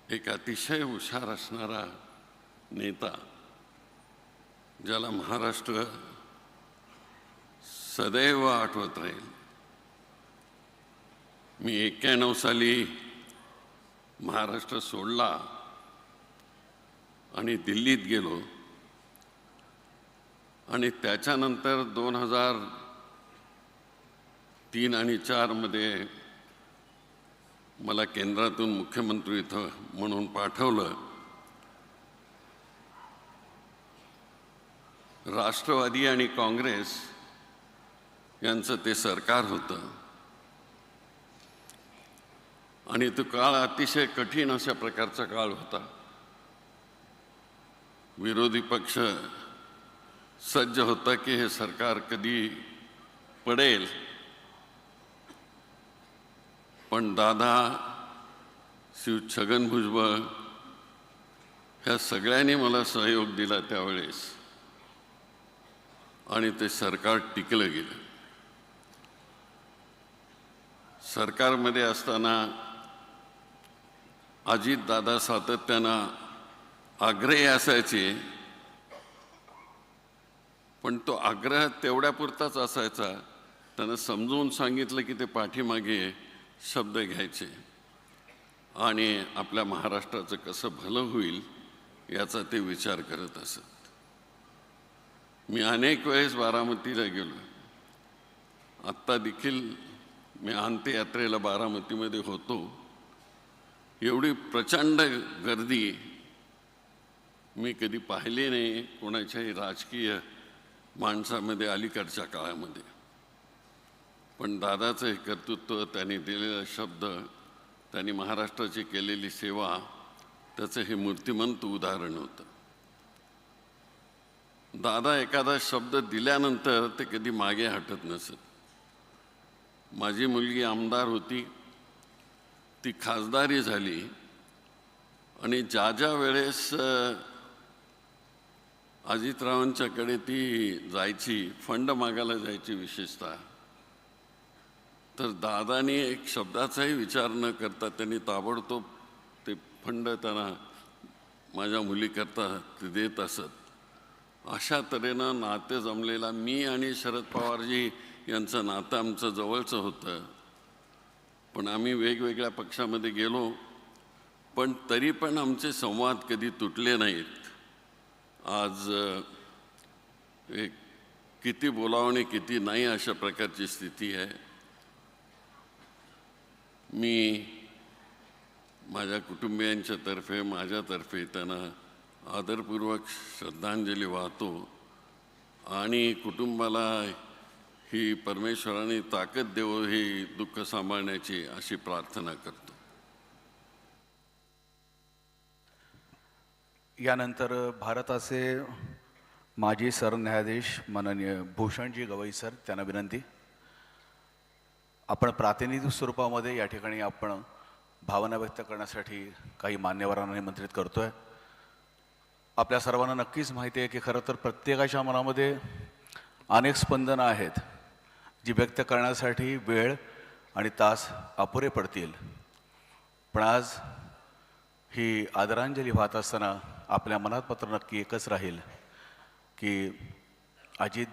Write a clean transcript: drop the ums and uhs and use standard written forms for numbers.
एक अतिशय हुशार असणारा नेता, ज्याला महाराष्ट्र सदैव आठवत राहील. मी 91 साली महाराष्ट्र सोडला आणि दिल्लीत गेलो आणि त्याच्यानंतर 2003 आणि 4 मध्ये मला केंद्रातून मुख्यमंत्री म्हणून पाठवलं. राष्ट्रवादी आणि काँग्रेस यांचं ते सरकार होतं आणि तो काळ अतिशय कठीण अशा प्रकारचा काळ होता. विरोधी पक्ष सज्ज होता की हे सरकार कधी पडेल, पण दादा, श्री छगन भुजबळ ह्या सगळ्यांनी मला सहयोग दिला त्यावेळेस आणि ते सरकार टिकलं गेलं. सरकारमध्ये असताना अजितदादा सातत्यानं आग्रही असायचे, पण तो आग्रह तेवढ्यापुरताच असायचा. त्यानं समजून सांगितलं की ते पाठीमागे शब्द घ्यायचे आणि आपल्या महाराष्ट्राचं कसं भलं होईल याचा ते विचार करत असत. मी अनेक वेळेस बारामतीला गेलो. आत्ता देखील मी अंत्ययात्रेला बारामतीमध्ये होतो. एवढी प्रचंड गर्दी मी कधी पाहिली नाही कोणाच्याही राजकीय माणसामध्ये अलीकडच्या काळामध्ये. पण दादाचं हे कर्तृत्व, त्यांनी दिलेला शब्द, त्यांनी महाराष्ट्राची केलेली सेवा, त्याचं हे मूर्तिमंत उदाहरण होतं. दादा एखादा शब्द दिल्यानंतर ते कधी मागे हटत नसत. माझी मुलगी आमदार होती, ती खासदारी झाली आणि ज्या वेळेस अजितरावांच्याकडे ती जायची, फंड मागायला जायची विशेषतः, तर दादानी एक शब्दाचाही विचार न करता त्यांनी ताबडतोब ते फंड त्यांना माझ्या मुलीकरता ते देत असत. अशा तऱ्हेनं नाते जमलेला मी आणि शरद पवारजी यांचं नातं आमचं जवळचं होतं. पण आम्ही वेगवेगळ्या पक्षामध्ये गेलो, पण तरी पण आमचे संवाद कधी तुटले नाहीत. आज एक किती बोलावं आणि किती नाही अशा प्रकारची स्थिती आहे. मी माझ्या कुटुंबियांच्यातर्फे, माझ्यातर्फे त्यांना आदरपूर्वक श्रद्धांजली वाहतो आणि कुटुंबाला ही परमेश्वराने ताकद देवो ही दुःख सांभाळण्याची अशी प्रार्थना करतो. यानंतर भारताचे माजी सरन्यायाधीश माननीय भूषणजी गवई सर, त्यांना विनंती. आपण प्रातिनिधिक स्वरूपामध्ये या ठिकाणी आपण भावना व्यक्त करण्यासाठी काही मान्यवरांना निमंत्रित करतोय. आपल्या सर्वांना नक्कीच माहिती आहे की खरं तर प्रत्येकाच्या मनामध्ये अनेक स्पंदनं आहेत जी व्यक्त करण्यासाठी वेळ आणि तास अपुरे पडतील. पण आज ही आदरांजली वाहत असताना आपल्या मनात मात्र नक्की एकच राहील की अजित